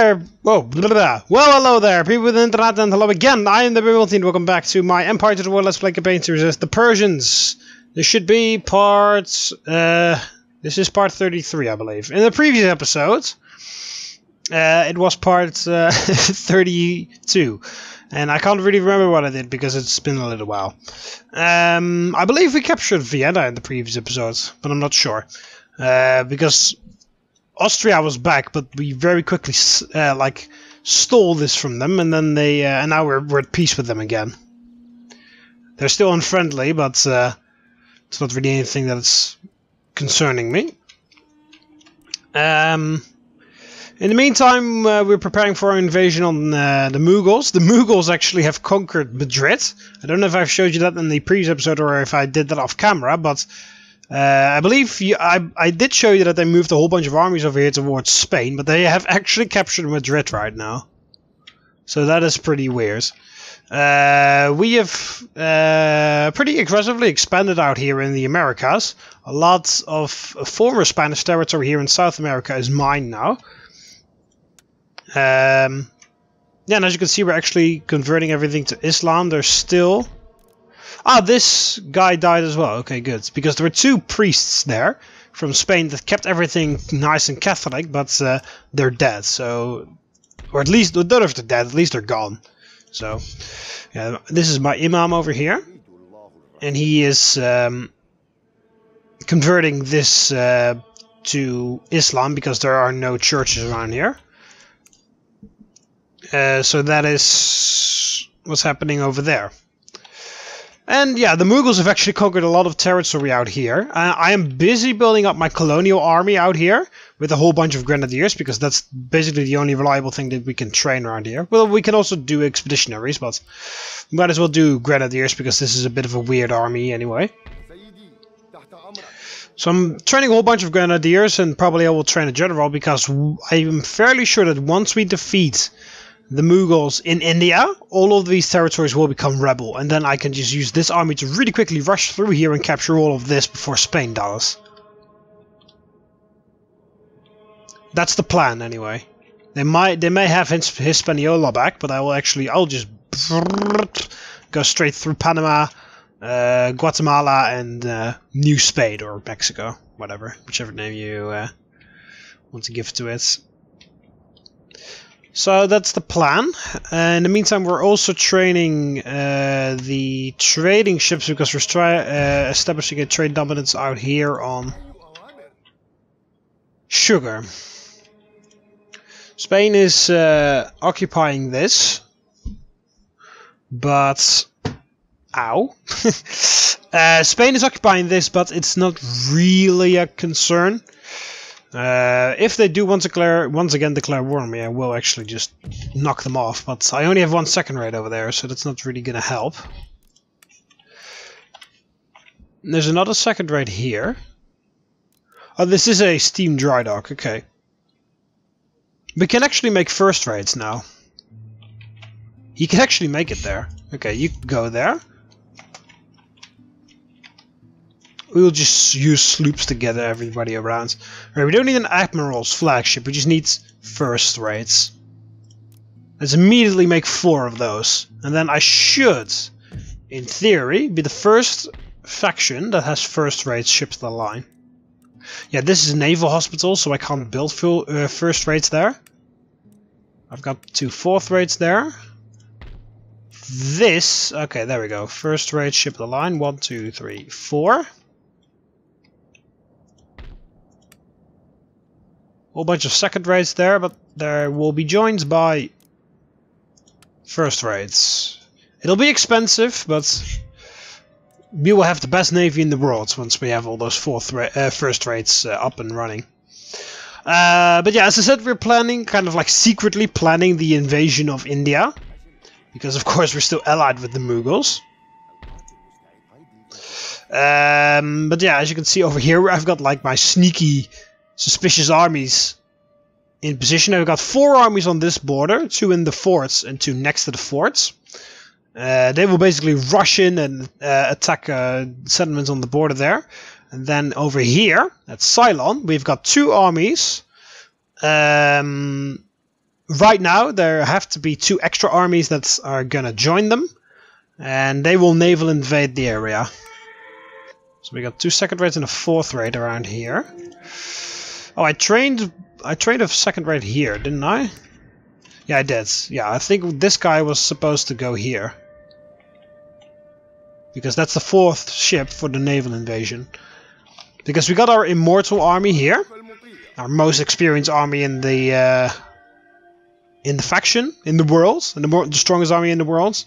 there! Whoa, blah, blah, blah. Well, hello there, people with the internet, and hello again. I am TheMBmulti, and welcome back to my Empire to the World Let's Play campaign series, the Persians. This should be part... this is part 33, I believe. In the previous episode, it was part 32. And I can't really remember what I did, because it's been a little while. I believe we captured Vienna in the previous episodes, but I'm not sure. Because Austria was back, but we very quickly stole this from them, and then they and now we're at peace with them again. They're still unfriendly, but it's not really anything that's concerning me. In the meantime, we're preparing for our invasion on the Mughals. The Mughals actually have conquered Madrid. I don't know if I've showed you that in the previous episode or if I did that off camera, but I believe I did show you that they moved a whole bunch of armies over here towards Spain, but they have actually captured Madrid right now. So that is pretty weird. We have pretty aggressively expanded out here in the Americas. A lot of former Spanish territory here in South America is mine now. Yeah, and as you can see, we're actually converting everything to Islam. There's still... Ah, this guy died as well. Okay, good. Because there were two priests there from Spain that kept everything nice and Catholic, but they're dead. So, or at least, I don't know if they're dead, at least they're gone. So, yeah, this is my imam over here. And he is converting this to Islam because there are no churches around here. So that is what's happening over there. And yeah, the Mughals have actually conquered a lot of territory out here. I am busy building up my colonial army out here with a whole bunch of grenadiers, because that's basically the only reliable thing that we can train around here. Well, we can also do expeditionaries, but we might as well do grenadiers because this is a bit of a weird army anyway. So I'm training a whole bunch of grenadiers, and probably I will train a general, because I am fairly sure that once we defeat the Mughals in India, all of these territories will become rebel, and then I can just use this army to really quickly rush through here and capture all of this before Spain does. That's the plan, anyway. They may have Hispaniola back, but I'll just go straight through Panama, Guatemala, and New Spain or Mexico, whatever, whichever name you want to give to it. So that's the plan. In the meantime, we're also training the trading ships, because we're establishing a trade dominance out here on sugar. Spain is occupying this, but... Ow. Spain is occupying this, but it's not really a concern. If they do once again declare war on me, I will actually just knock them off, but I only have one second rate over there, so that's not really gonna help. There's another second rate here. Oh, this is a steam dry dock, okay. We can actually make first rates now. You can actually make it there. Okay, you can go there. We'll just use sloops to gather everybody around. Right, we don't need an admiral's flagship, we just need first rates. Let's immediately make 4 of those. And then I should, in theory, be the first faction that has first rates shipped to the line. Yeah, this is a naval hospital, so I can't build full first rates there. I've got 2 fourth rates there. This, okay, there we go. First rate ship to the line. 1, 2, 3, 4. Whole bunch of second rates there, but there will be joined by first rates. It'll be expensive, but we will have the best navy in the world once we have all those first rates up and running. But yeah, as I said, we're planning, kind of like secretly planning the invasion of India. Because of course we're still allied with the Mughals. But yeah, as you can see over here, I've got like my sneaky, suspicious armies in position. I've got 4 armies on this border, 2 in the forts and 2 next to the forts. They will basically rush in and attack settlements on the border there. And then over here, at Ceylon, we've got 2 armies right now there have to be 2 extra armies that are gonna join them, and they will naval invade the area. So we got 2 second raids and a 4th raid around here. Oh, I trained a second raid here, didn't I? Yeah, I did. Yeah, I think this guy was supposed to go here, because that's the 4th ship for the naval invasion. Because we got our immortal army here, our most experienced army in the faction, in the world, and the strongest army in the world.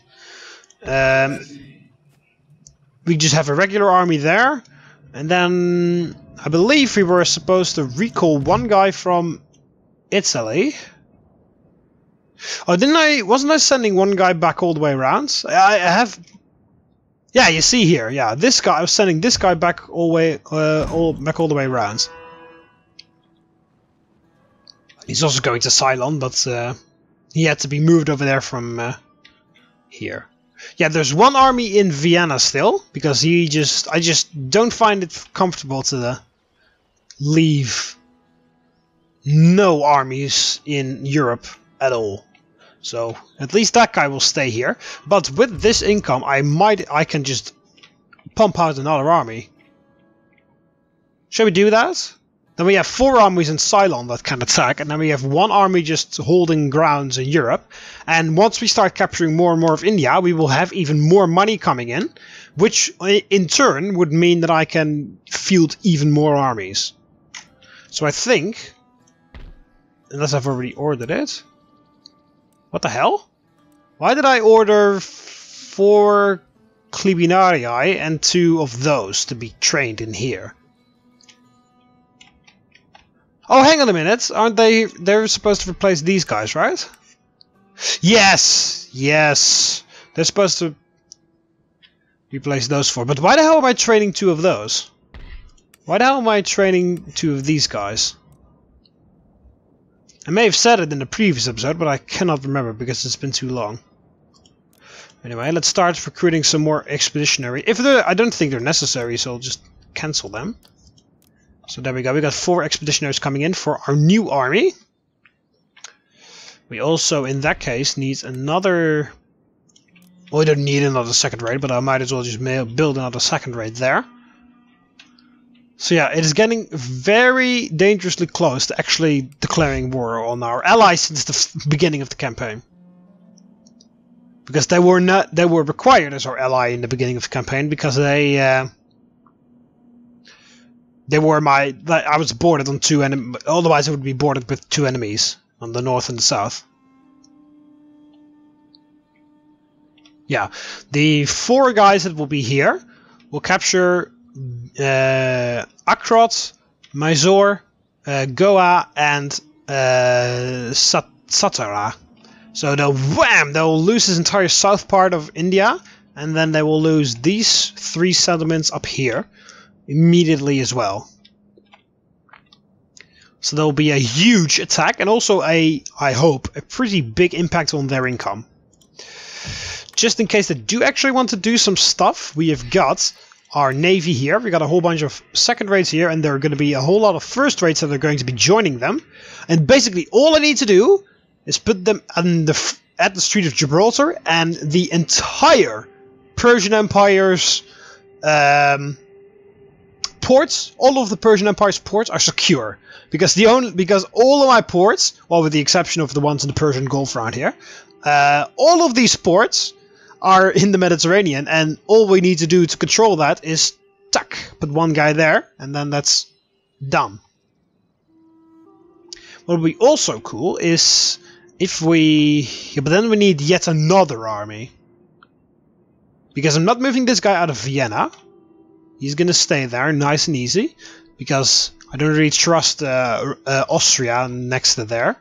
We just have a regular army there, and then I believe we were supposed to recall 1 guy from Italy. Oh, wasn't I sending 1 guy back all the way around? I have. Yeah, you see here. Yeah, this guy. I was sending this guy back all the way around. He's also going to Ceylon, but he had to be moved over there from here. Yeah, there's 1 army in Vienna still, because I just don't find it comfortable to leave no armies in Europe at all. So at least that guy will stay here. But with this income, I can just pump out another army. Shall we do that? Then we have 4 armies in Ceylon that can attack, and then we have 1 army just holding grounds in Europe. And once we start capturing more and more of India, we will have even more money coming in, which in turn would mean that I can field even more armies. So I think, unless I've already ordered it. What the hell? Why did I order 4 Clibinarii and 2 of those to be trained in here? Oh, hang on a minute. Aren't they? They're supposed to replace these guys, right? Yes! Yes! They're supposed to replace those 4. But why the hell am I training 2 of those? Why the hell am I training 2 of these guys? I may have said it in the previous episode, but I cannot remember because it's been too long. Anyway, let's start recruiting some more expeditionary. I don't think they're necessary, so I'll just cancel them. So there we go. We got 4 expeditionaries coming in for our new army. We also, in that case, need another. Well, we don't need another second raid, but I might as well just build another second raid there. So yeah, it is getting very dangerously close to actually declaring war on our allies since the beginning of the campaign. Because they were required as our ally in the beginning of the campaign because they were I was boarded on 2 enemies. Otherwise I would be boarded with 2 enemies on the north and the south. Yeah, the 4 guys that will be here will capture Akrot, Mysore, Goa, and Satara. So they'll lose this entire south part of India, and then they will lose these 3 settlements up here immediately as well. So there will be a huge attack, and also I hope, a pretty big impact on their income. Just in case they do actually want to do some stuff, we have got our navy here. We got a whole bunch of second raids here, and there are going to be a whole lot of first raids that are going to be joining them. And basically all I need to do is put them at the Strait of Gibraltar, and the entire Persian Empire's ports, all of the Persian Empire's ports are secure. Because all of my ports, well, with the exception of the ones in the Persian Gulf around here, all of these ports are in the Mediterranean, and all we need to do to control that is put 1 guy there, and then that's done. What would be also cool is if but then we need yet another army. Because I'm not moving this guy out of Vienna. He's gonna stay there, nice and easy, because I don't really trust Austria next to there.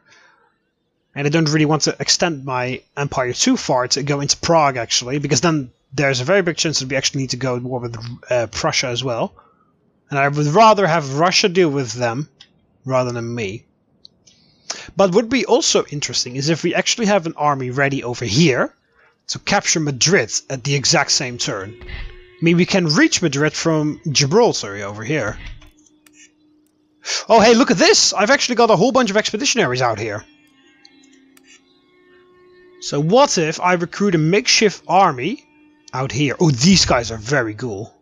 And I don't really want to extend my empire too far to go into Prague, actually, because then there's a very big chance that we actually need to go to war with Prussia as well. And I would rather have Russia deal with them rather than me. But what would be also interesting is if we actually have an army ready over here to capture Madrid at the exact same turn. I mean, we can reach Madrid from Gibraltar over here. Oh, hey, look at this! I've actually got a whole bunch of expeditionaries out here. So what if I recruit a makeshift army out here? Oh, these guys are very cool.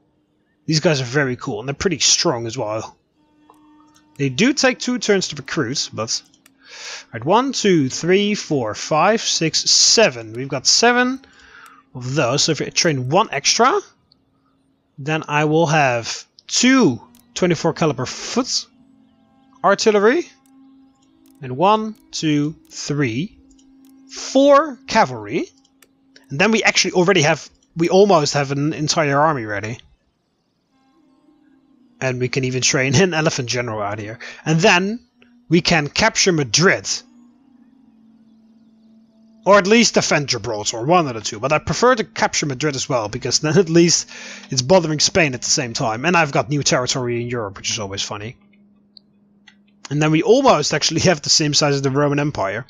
These guys are very cool, and they're pretty strong as well. They do take 2 turns to recruit, but... Alright, 1, 2, 3, 4, 5, 6, 7. We've got 7 of those. So if I train 1 extra, then I will have 2 24 caliber foot artillery. And 1, 2, 3, 4 cavalry. And then we actually already have... We almost have an entire army ready. And we can even train an elephant general out here. And then we can capture Madrid. Or at least defend Gibraltar, one of the two. But I prefer to capture Madrid as well, because then at least it's bothering Spain at the same time. And I've got new territory in Europe, which is always funny. And then we almost actually have the same size as the Roman Empire.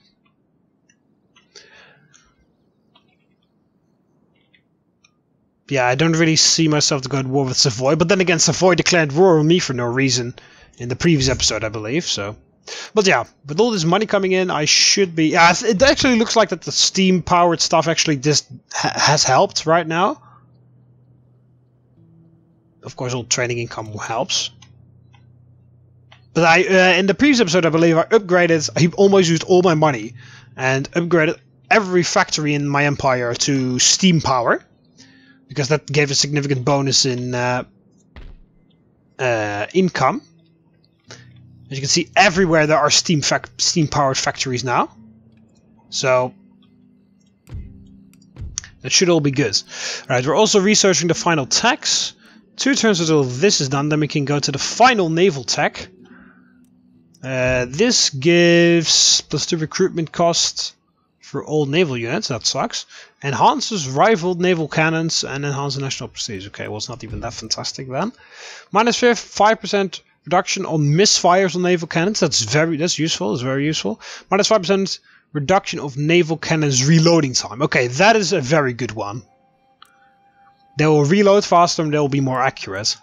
Yeah, I don't really see myself to go to war with Savoy, but then again, Savoy declared war on me for no reason in the previous episode, I believe, so... But yeah, with all this money coming in, I should be... Yeah, it actually looks like that the steam-powered stuff actually just has helped right now. Of course, all training income helps. But in the previous episode, I believe I almost used all my money and upgraded every factory in my empire to steam power. Because that gave a significant bonus in income. As you can see, everywhere there are steam-powered factories now. So that should all be good. Alright, we're also researching the final tax. 2 turns until this is done, then we can go to the final naval tech. This gives +2 recruitment cost for all naval units, that sucks. Enhances rival naval cannons and enhances national prestige. Okay, well, it's not even that fantastic then. -5% reduction on misfires on naval cannons. That's useful. That's very useful. -5% reduction of naval cannons reloading time. Okay, that is a very good one. They will reload faster and they will be more accurate.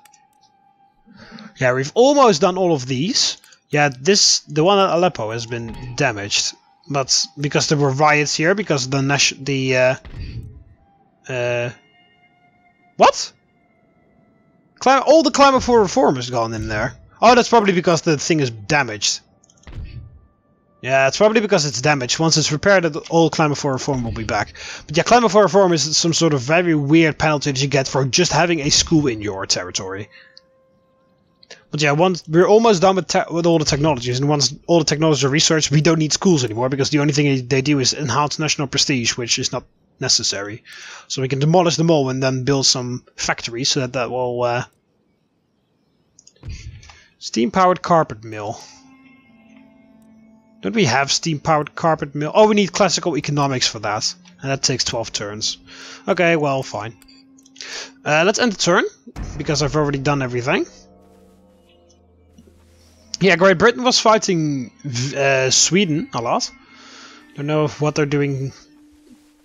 Yeah, we've almost done all of these. Yeah, the one at Aleppo has been damaged. But because there were riots here, because what? All the climate for reform is gone in there. Oh, that's probably because the thing is damaged. Yeah, it's probably because it's damaged. Once it's repaired, all climate for reform will be back. But yeah, climate for reform is some sort of very weird penalty that you get for just having a school in your territory. But yeah, once we're almost done with all the technologies, and once all the technologies are researched, we don't need schools anymore, because the only thing they do is enhance national prestige, which is not necessary. So we can demolish them all and then build some factories, so that will... Steam-powered carpet mill. Don't we have steam-powered carpet mill? Oh, we need classical economics for that. And that takes 12 turns. Okay, well, fine. Let's end the turn, because I've already done everything. Yeah, Great Britain was fighting Sweden a lot. Don't know what they're doing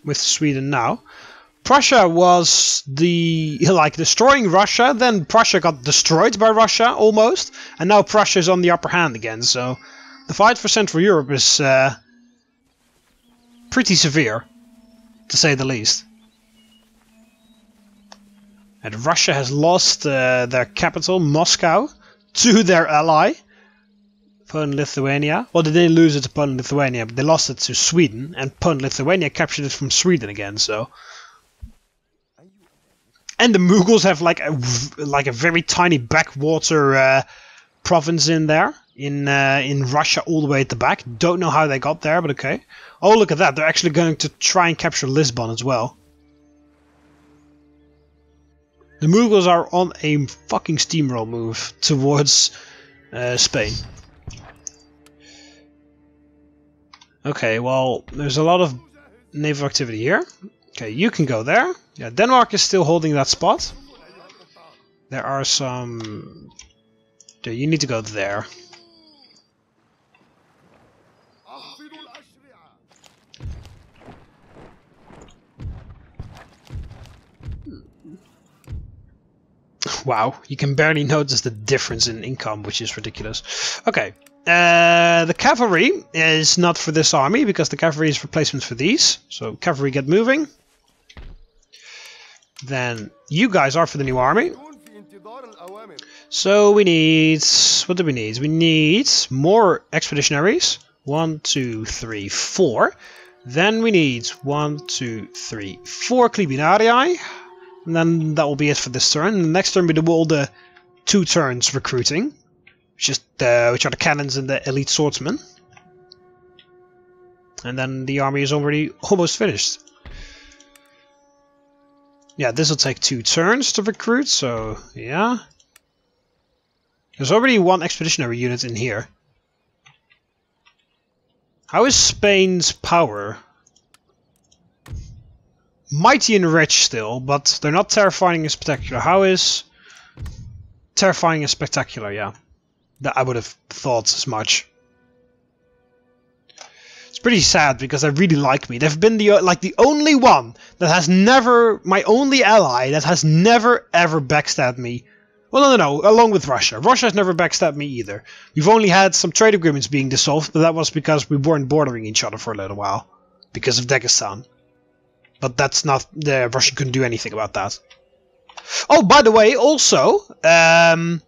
with Sweden now. Prussia was destroying Russia, then Prussia got destroyed by Russia almost, and now Prussia is on the upper hand again, so the fight for Central Europe is pretty severe, to say the least. And Russia has lost their capital, Moscow, to their ally, Poland-Lithuania. Well, they didn't lose it to Poland-Lithuania, but they lost it to Sweden, and Poland-Lithuania captured it from Sweden again, so... And the Mughals have like a very tiny backwater province in there, in Russia all the way at the back. Don't know how they got there, but okay. Oh, look at that. They're actually going to try and capture Lisbon as well. The Mughals are on a fucking steamroll move towards Spain. Okay, well, there's a lot of naval activity here. Okay, you can go there. Yeah, Denmark is still holding that spot. There are some... There, you need to go there. Wow, you can barely notice the difference in income, which is ridiculous. Okay, The cavalry is not for this army, because the cavalry is replacement for these. So cavalry get moving. Then you guys are for the new army. So we need... what do we need? We need more expeditionaries. 1, 2, 3, 4. Then we need 1, 2, 3, 4 Clibinarii. And then that will be it for this turn. And the next turn we do all the 2 turns recruiting. Which are the cannons and the elite swordsmen. And then the army is already almost finished. Yeah, this will take 2 turns to recruit, so yeah. There's already 1 expeditionary unit in here. How is Spain's power? Mighty and rich still, but they're not terrifying and spectacular. How is terrifying and spectacular? Yeah, that I would have thought as much. It's pretty sad because they really like me. They've been the only one that has never, my only ally that has never ever backstabbed me. Well, no, along with Russia. Russia has never backstabbed me either. We've only had some trade agreements being dissolved, but that was because we weren't bordering each other for a little while. Because of Dagestan. But that's not... Russia couldn't do anything about that. Oh, by the way, also... in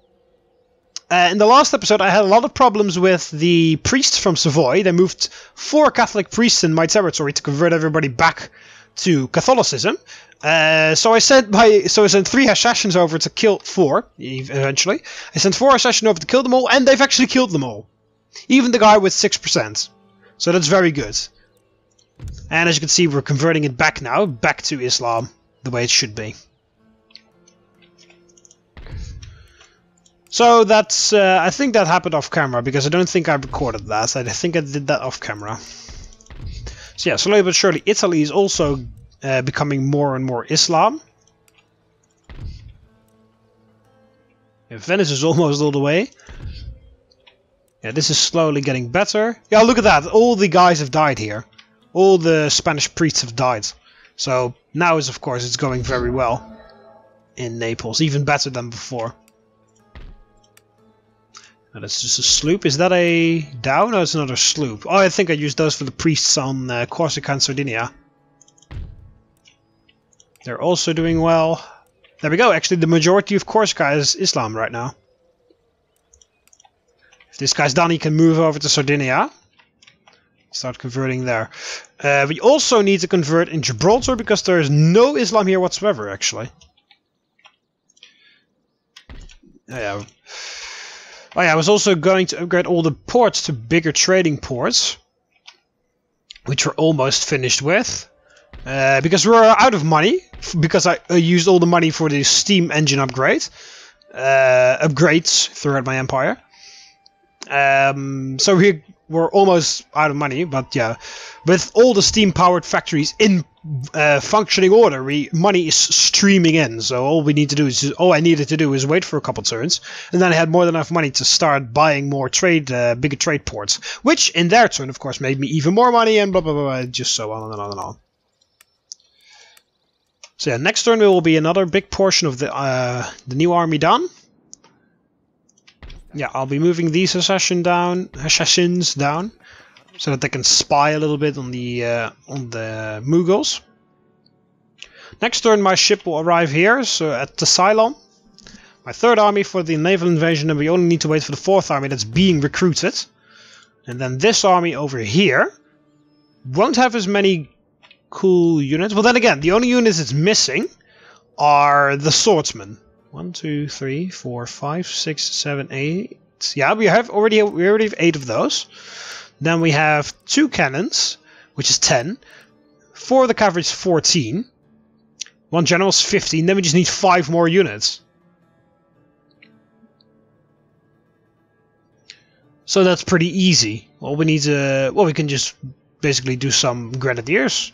the last episode I had a lot of problems with the priests from Savoy. They moved 4 Catholic priests in my territory to convert everybody back to Catholicism. So I sent 3 assassins over to kill 4, eventually. I sent 4 assassins over to kill them all, and they've actually killed them all. Even the guy with 6%. So that's very good. And as you can see, we're converting it back now, back to Islam, the way it should be. So that's, I think that happened off camera, because I don't think I recorded that. I think I did that off camera. So yeah, slowly but surely, Italy is also becoming more and more Islam. Yeah, Venice is almost all the way. Yeah, this is slowly getting better. Yeah, look at that. All the guys have died here. All the Spanish priests have died. So now is, of course, it's going very well in Naples. Even better than before. Now, that's just a sloop. Is that a dhow? No, it's another sloop. Oh, I think I used those for the priests on Corsica and Sardinia. They're also doing well. There we go. Actually, the majority of Corsica is Islam right now. If this guy's done, he can move over to Sardinia. Start converting there. We also need to convert in Gibraltar because there is no Islam here whatsoever, actually. Oh yeah. Oh yeah, I was also going to upgrade all the ports to bigger trading ports. Which we're almost finished with. Because we're out of money. Because I used all the money for the steam engine upgrade. Upgrades throughout my empire. So we're almost out of money. But yeah, with all the steam powered factories in functioning order, money is streaming in. So all I needed to do is wait for a couple turns, and then I had more than enough money to start buying more bigger trade ports, which in their turn, of course, made me even more money, and blah blah blah, just so on and on and on. So yeah, next turn there will be another big portion of the new army done. Yeah, I'll be moving these assassins down. So that they can spy a little bit on the Mughals. Next turn my ship will arrive here, so at Ceylon. My 3rd army for the naval invasion, and we only need to wait for the 4th army that's being recruited. And then this army over here won't have as many cool units. Well, then again, the only units it's missing are the swordsmen. 1, 2, 3, 4, 5, 6, 7, 8. Yeah, we already have 8 of those. Then we have 2 cannons, which is 10. 4 of the cavalry is 14. 1 general is 15. Then we just need 5 more units. So that's pretty easy. Well, we need to... Well, we can just basically do some grenadiers.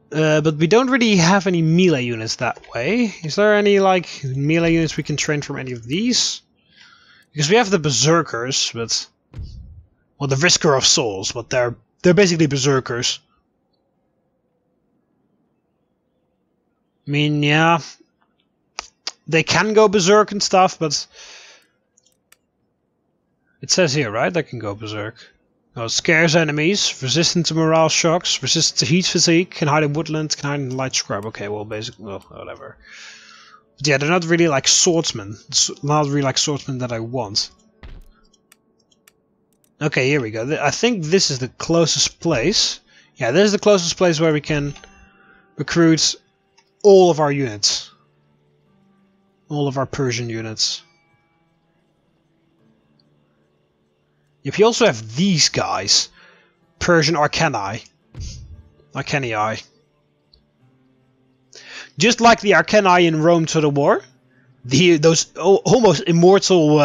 But we don't really have any melee units that way. Is there any, like, melee units we can train from any of these? Because we have the berserkers, but... Well, the Risker of Souls, but they're basically berserkers. I mean, yeah, they can go berserk and stuff, but It says here, right? That can go berserk. Oh, scares enemies, resistant to morale shocks, resistant to heat fatigue, can hide in woodland, can hide in light scrub. Okay, well, basically, well, whatever. But yeah, they're not really like swordsmen. It's not really like swordsmen that I want. Okay, here we go. I think this is the closest place. Yeah, this is the closest place where we can recruit all of our units. All of our Persian units. If you also have these guys, Persian Arcani. Just like the Arcani in Rome to the war, those almost immortal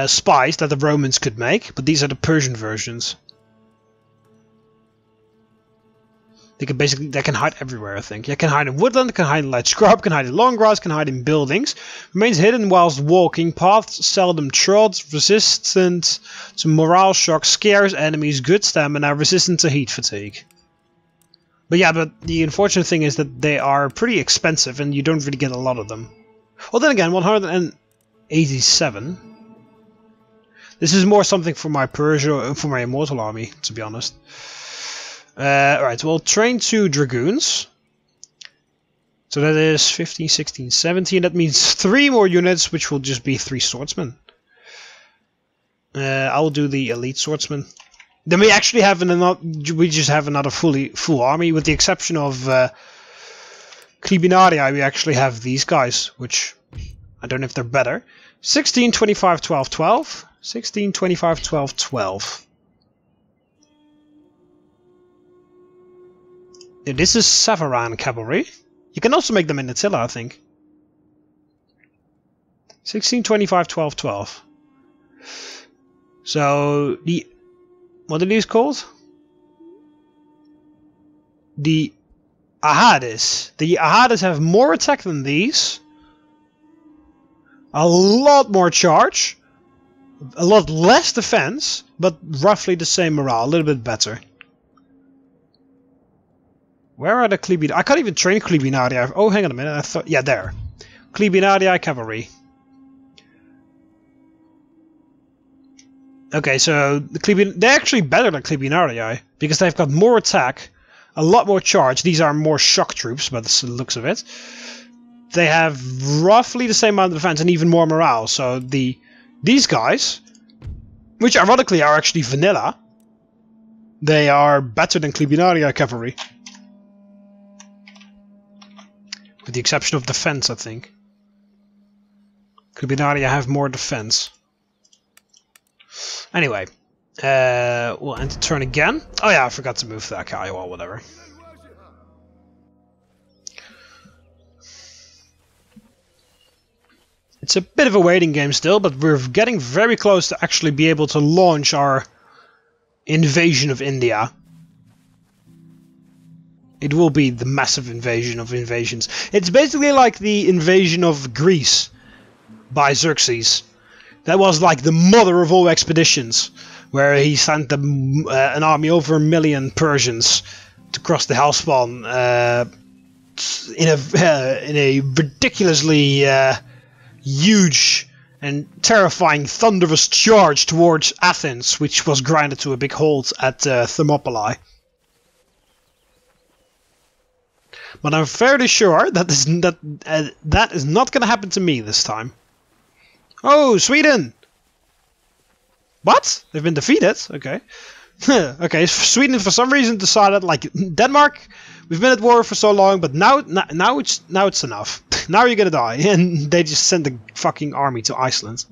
spies that the Romans could make, but these are the Persian versions. They can hide everywhere, I think. They can hide in woodland, can hide in light scrub, can hide in long grass, can hide in buildings. Remains hidden whilst walking, paths seldom trod, resistant to morale shock, scares enemies, good stamina, resistant to heat fatigue. But yeah, but the unfortunate thing is that they are pretty expensive and you don't really get a lot of them. Well, then again, 187. This is more something for my immortal army, to be honest. Alright, we'll train 2 dragoons. So that is 15, 16, 17. That means 3 more units, which will just be 3 swordsmen. I'll do the elite swordsman. Then we actually have another full army, with the exception of Clibinarii. We actually have these guys, which I don't know if they're better. 16, 25, 12, 12. 16, 25, 12, 12. Yeah, this is Savaran cavalry. You can also make them in Attila, I think. 16, 25, 12, 12. So the what are these called? The Ahadis. The Ahadis have more attack than these. A lot more charge. A lot less defense, but roughly the same morale. A little bit better. Where are the Clibinarii? I can't even train Clibinarii. Oh, hang on a minute. I thought, yeah, there. Clibinarii cavalry. Okay, so they're actually better than Clibinarii because they've got more attack, a lot more charge. These are more shock troops, by the looks of it. They have roughly the same amount of defense and even more morale. So these guys, which ironically are actually vanilla, they are better than Clibinarii cavalry. With the exception of defense, I think. Clibinarii have more defense. Anyway, we'll end the turn again. Oh yeah, I forgot to move that guy, well, whatever. It's a bit of a waiting game still, but we're getting very close to actually be able to launch our invasion of India. It will be the massive invasion of invasions. It's basically like the invasion of Greece by Xerxes. That was like the mother of all expeditions, where he sent an army over 1 million Persians to cross the Hellespont in a ridiculously huge and terrifying thunderous charge towards Athens, which was grinded to a big halt at Thermopylae. But I'm fairly sure that is not going to happen to me this time. Oh, Sweden! What? They've been defeated? Okay. Okay, Sweden for some reason decided, like Denmark, we've been at war for so long, but now it's enough. Now you're gonna die, and they just sent the fucking army to Iceland.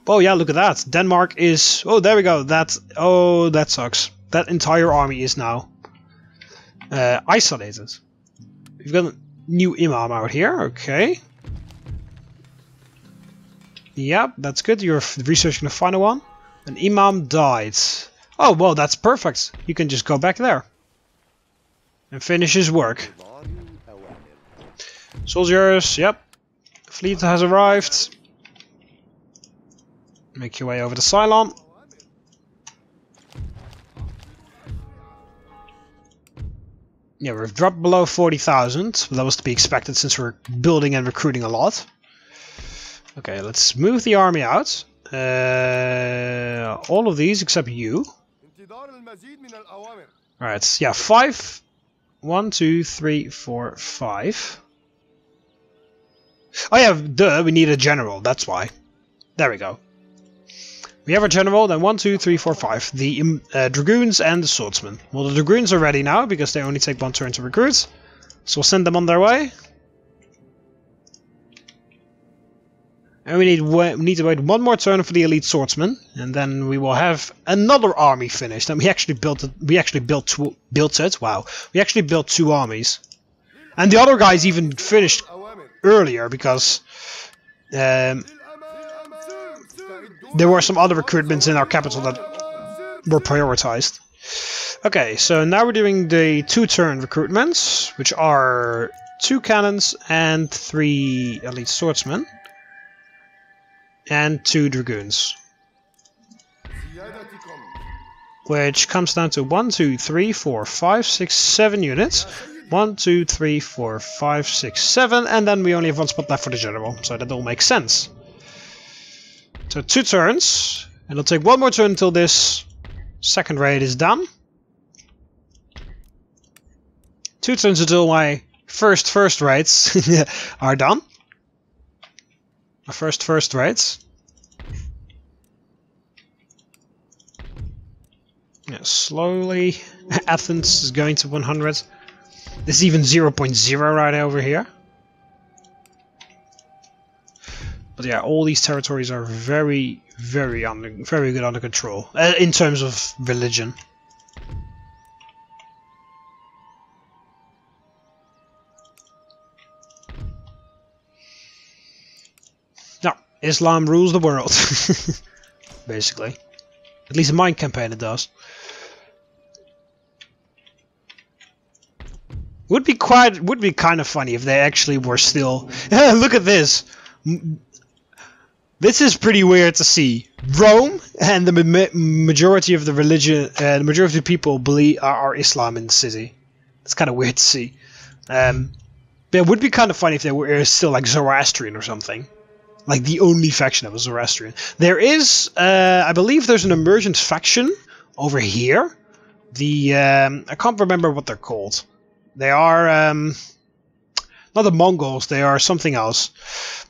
Oh yeah, look at that. Denmark is. Oh, there we go. That sucks. That entire army is now isolated. We've got a new imam out here. Okay. Yep, that's good. You're researching the final one. An imam died. Oh, well, that's perfect. You can just go back there and finish his work. Soldiers, yep. Fleet has arrived. Make your way over to Ceylon. Yeah, we've dropped below 40,000. That was to be expected since we're building and recruiting a lot. Okay, let's move the army out. All of these except you. Alright, yeah, 5. 1, 2, 3, 4, 5. Oh yeah, duh, we need a general, that's why. There we go. We have a general, then 1, 2, 3, 4, 5. The dragoons and the swordsmen. Well, the dragoons are ready now, because they only take 1 turn to recruit. So we'll send them on their way. And we need to wait 1 more turn for the elite swordsman, and then we will have another army finished. And we actually built it. We actually built it. Wow, we actually built 2 armies, and the other guys even finished earlier because there were some other recruitments in our capital that were prioritized. Okay, so now we're doing the 2-turn recruitments, which are 2 cannons and 3 elite swordsmen. And 2 dragoons. Which comes down to 1, 2, 3, 4, 5, 6, 7 units. 1, 2, 3, 4, 5, 6, 7. And then we only have 1 spot left for the general. So that all makes sense. So 2 turns. And it'll take 1 more turn until this second raid is done. 2 turns until my first raids are done. Our first raids. Yeah, slowly. Athens is going to 100. This is even 0.0 right over here. But yeah, all these territories are very good under control in terms of religion. Islam rules the world, basically. At least in my campaign it does. Would be kind of funny if they actually were still. Look at this. This is pretty weird to see. Rome and the majority of the religion, the majority of the people are Islam in the city. It's kind of weird to see. But it would be kind of funny if they were still like Zoroastrian or something. Like the only faction that was Zoroastrian. There is, I believe there's an emergent faction over here. I can't remember what they're called. They are, not the Mongols, they are something else.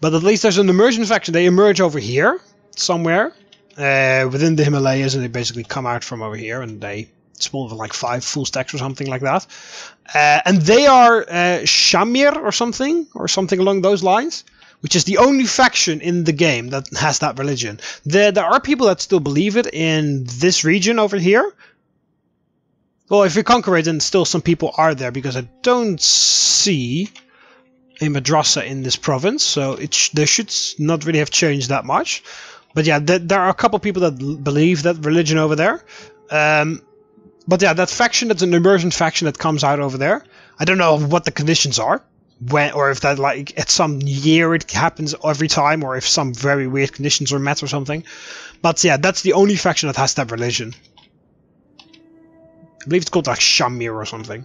But at least there's an emergent faction. They emerge over here, somewhere, within the Himalayas, and they basically come out from over here, and they spawn with like 5 full stacks or something like that. And they are Shamir or something along those lines. Which is the only faction in the game that has that religion. There are people that still believe it in this region over here. Well, if you conquer it, then still some people are there, because I don't see a madrasa in this province, so they should not really have changed that much. But yeah, there are a couple people that believe that religion over there. But yeah, that faction, that's an emergent faction that comes out over there. I don't know what the conditions are. Or if that, like, at some year it happens every time, or if some very weird conditions are met or something. But yeah, that's the only faction that has that religion. I believe it's called like Shamir or something.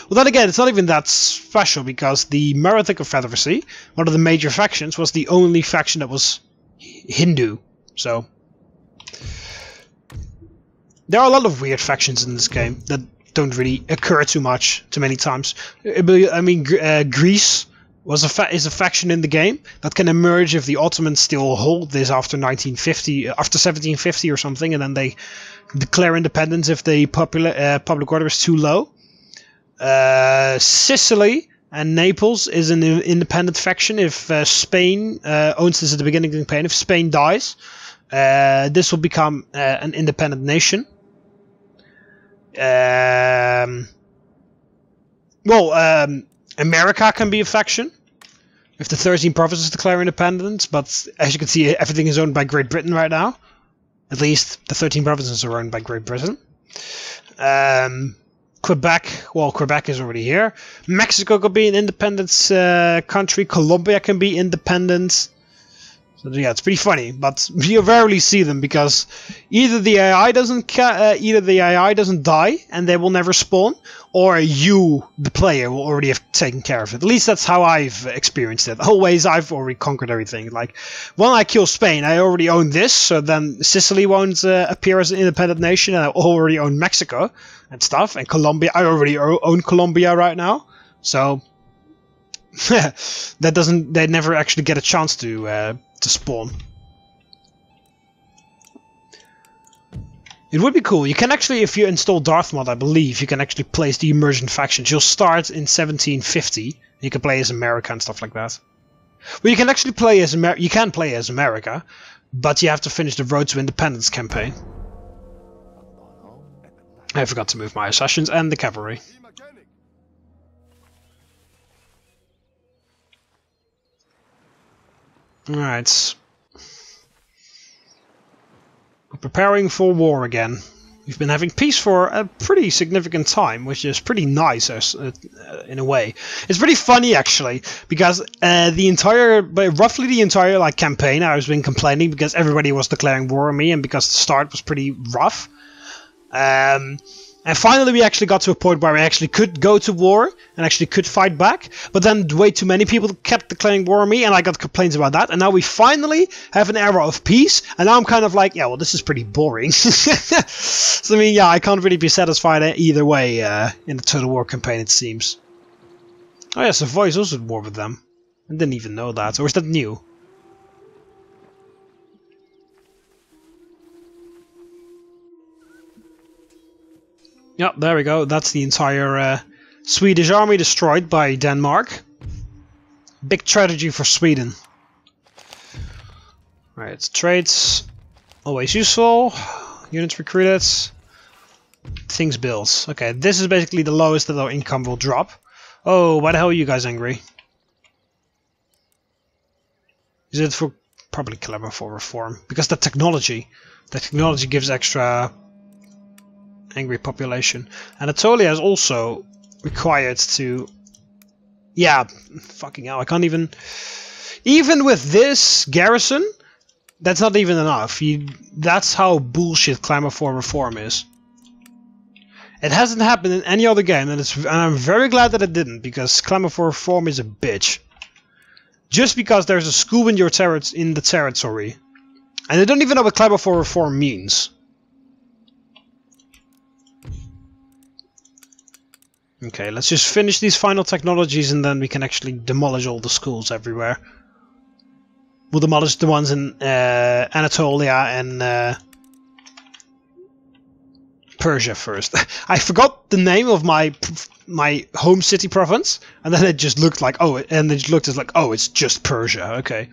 Well, then again, it's not even that special, because the Maratha Confederacy, one of the major factions, was the only faction that was Hindu. So there are a lot of weird factions in this game that don't really occur too many times. I mean, Greece is a faction in the game that can emerge if the Ottomans still hold this after 1750 or something, and then they declare independence if the public order is too low. Sicily and Naples is an independent faction if Spain owns this at the beginning of the campaign. If Spain dies, this will become an independent nation. America can be a faction if the 13 provinces declare independence, but as you can see, everything is owned by Great Britain right now. At least the 13 provinces are owned by Great Britain. Quebec, well, Quebec is already here. Mexico could be an independent country. Colombia can be independent. So yeah, it's pretty funny, but you rarely see them because either the AI doesn't die and they will never spawn, or you, the player, will already have taken care of it. At least that's how I've experienced it. Always, I've already conquered everything. Like when I kill Spain, I already own this, so then Sicily won't appear as an independent nation, and I already own Mexico and stuff, and Colombia. I already own Colombia right now, so that doesn't. They never actually get a chance to spawn. It would be cool. You can actually, if you install Darth mod, I believe, you can actually place the immersion factions. You'll start in 1750. You can play as America and stuff like that. Well, you can actually play as America, but you have to finish the Road to Independence campaign. I forgot to move my assassins and the cavalry. Alright. We're preparing for war again. We've been having peace for a pretty significant time, which is pretty nice in a way. It's pretty funny actually, because roughly the entire like campaign I was been complaining because everybody was declaring war on me and because the start was pretty rough. And finally we actually got to a point where we actually could go to war and actually could fight back. But then way too many people kept declaring war on me and I got complaints about that. And now we finally have an era of peace. And now I'm kind of like, yeah, well, this is pretty boring. So I mean, yeah, I can't really be satisfied either way in the Total War campaign, it seems. Oh yeah, Savoy is also at war with them. I didn't even know that. Or is that new? Yep, there we go. That's the entire Swedish army destroyed by Denmark. Big tragedy for Sweden. Right, traits. Always useful. Units recruited. Things built. Okay, this is basically the lowest that our income will drop. Oh, why the hell are you guys angry? Is it for... probably clever for reform. Because the technology gives extra... angry population. And Anatolia is also required to... yeah, fucking hell, I can't even... even with this garrison, that's not even enough. That's how bullshit clamor for reform is. It hasn't happened in any other game, and I'm very glad that it didn't, because clamor for reform is a bitch. Just because there's a school in the territory. And they don't even know what clamor for reform means. Okay, let's just finish these final technologies and then we can actually demolish all the schools everywhere. We'll demolish the ones in Anatolia and Persia first. I forgot the name of my home city province, and then it just looked like, oh, and it looked as like, oh, it's just Persia. Okay.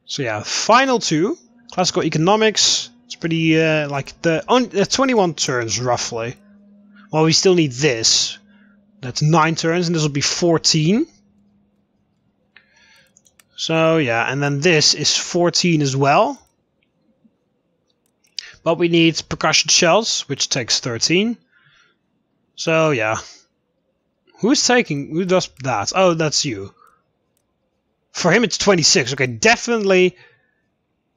So yeah, final two, classical economics. It's pretty like the 21 turns roughly. Well, we still need this. That's 9 turns, and this will be 14. So yeah, and then this is 14 as well. But we need percussion shells, which takes 13. So yeah. Who does that? Oh, that's you. For him it's 26. Okay, definitely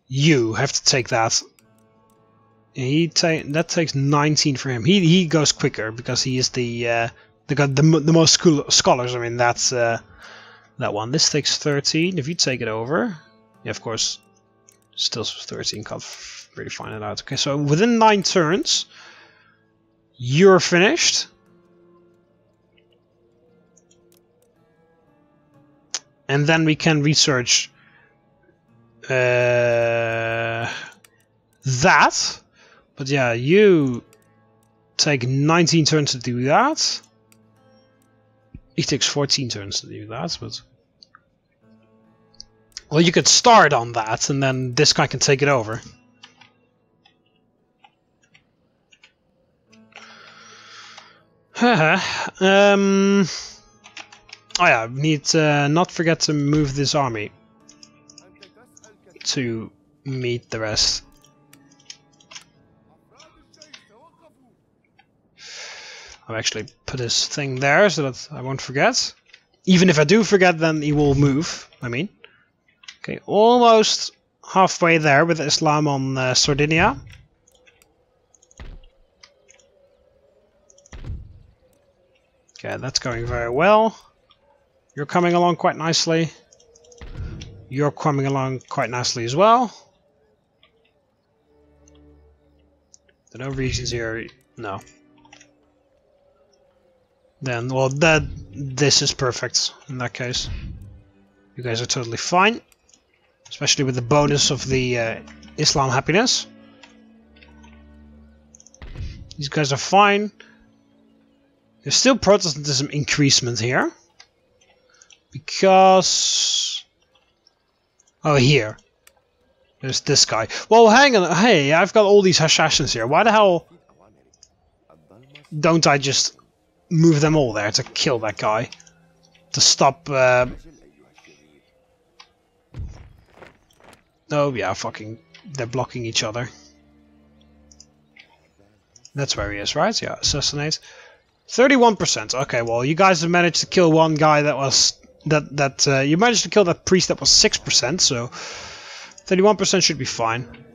you have to take that. That takes 19 for him. He goes quicker because he is the most scholars. I mean, that's that one. This takes 13. If you take it over, yeah, of course, still 13. Can't really find it out. Okay, so within 9 turns, you're finished, and then we can research that. But yeah, you take 19 turns to do that. He takes 14 turns to do that, but... well, you could start on that, and then this guy can take it over. Oh yeah, need to not forget to move this army to meet the rest. I'll actually put this thing there so that I won't forget. Even if I do forget, then he will move, I mean. Okay, almost halfway there with Islam on Sardinia. Okay, that's going very well. You're coming along quite nicely. You're coming along quite nicely as well. There are no regions here. No. Then, well, this is perfect in that case. You guys are totally fine. Especially with the bonus of the Islam happiness. These guys are fine. There's still Protestantism increasement here. Because... oh, here. There's this guy. Well, hang on. Hey, I've got all these assassins here. Why the hell don't I just move them all there to kill that guy? To stop... oh, yeah, fucking... they're blocking each other. That's where he is, right? Yeah, assassinate. 31%. Okay, well, you guys have managed to kill one guy that was... you managed to kill that priest that was 6%, so... 31% should be fine.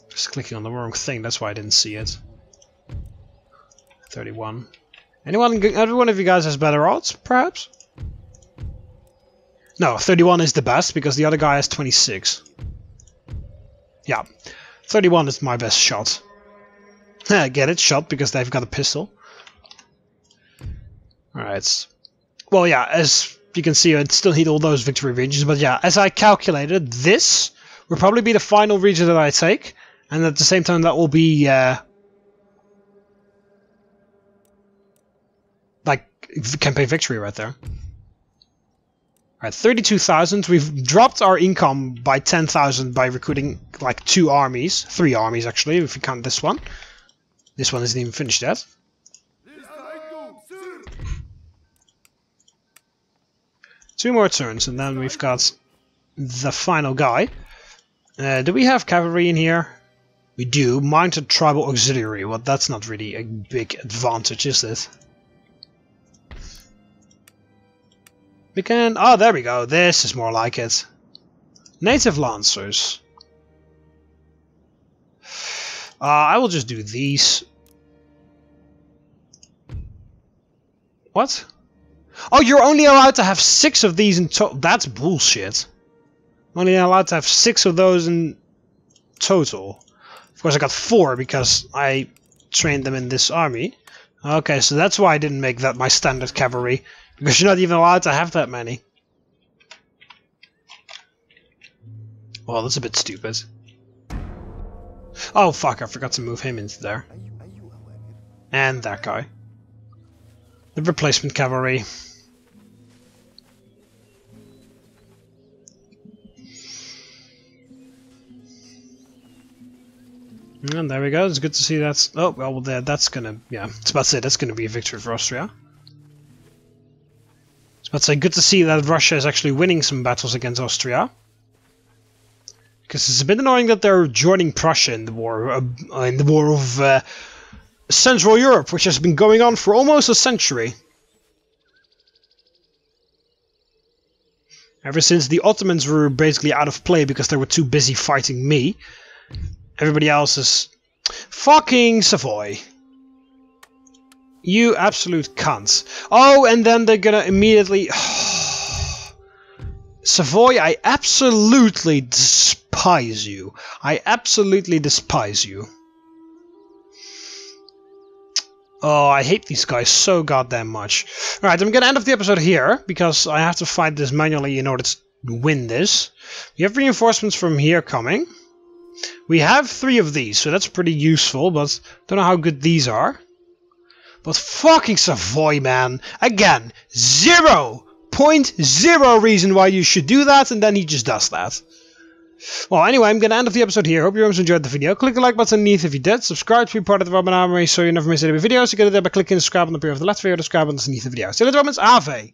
Just clicking on the wrong thing, that's why I didn't see it. 31. Every one of you guys has better odds, perhaps? No, 31 is the best, because the other guy has 26. Yeah, 31 is my best shot. Get it? Shot, because they've got a pistol. Alright. Well, yeah, as you can see, I still need all those victory regions, but yeah, as I calculated, this will probably be the final region that I take, and at the same time that will be, like, campaign victory right there. Alright, 32,000. We've dropped our income by 10,000 by recruiting, like, 3 armies actually, if you count this one. This one isn't even finished yet. 2 more turns, and then we've got the final guy. Do we have cavalry in here? We do. Mounted tribal auxiliary. Well, that's not really a big advantage, is it? We can... oh, there we go. This is more like it. Native lancers. I will just do these. What? Oh, you're only allowed to have 6 of these in total. That's bullshit. I'm only allowed to have 6 of those in total. Of course, I got 4 because I trained them in this army. Okay, so that's why I didn't make that my standard cavalry. Because you're not even allowed to have that many. Well, that's a bit stupid. Oh, fuck, I forgot to move him into there. And that guy. The replacement cavalry. And there we go, it's good to see that. Oh, well, that's gonna, yeah, it's about to say that's gonna be a victory for Austria. It's about to say, good to see that Russia is actually winning some battles against Austria. Because it's a bit annoying that they're joining Prussia in the war of Central Europe, which has been going on for almost a century. Ever since the Ottomans were basically out of play because they were too busy fighting me. Everybody else is... fucking Savoy. You absolute cunts. Oh, and then they're gonna immediately... Savoy, I absolutely despise you. I absolutely despise you. Oh, I hate these guys so goddamn much. Alright, I'm gonna end off the episode here, because I have to fight this manually in order to win this. We have reinforcements from here coming. We have 3 of these, so that's pretty useful, but don't know how good these are. But fucking Savoy, man. Again, 0.0 reason why you should do that, and then he just does that. Well, anyway, I'm going to end off the episode here. Hope you guys enjoyed the video. Click the like button underneath if you did. Subscribe to be part of the Robin Army so you never miss any videos. You get it there by clicking subscribe on the period of the left video, subscribe underneath the video. See you later, Ave!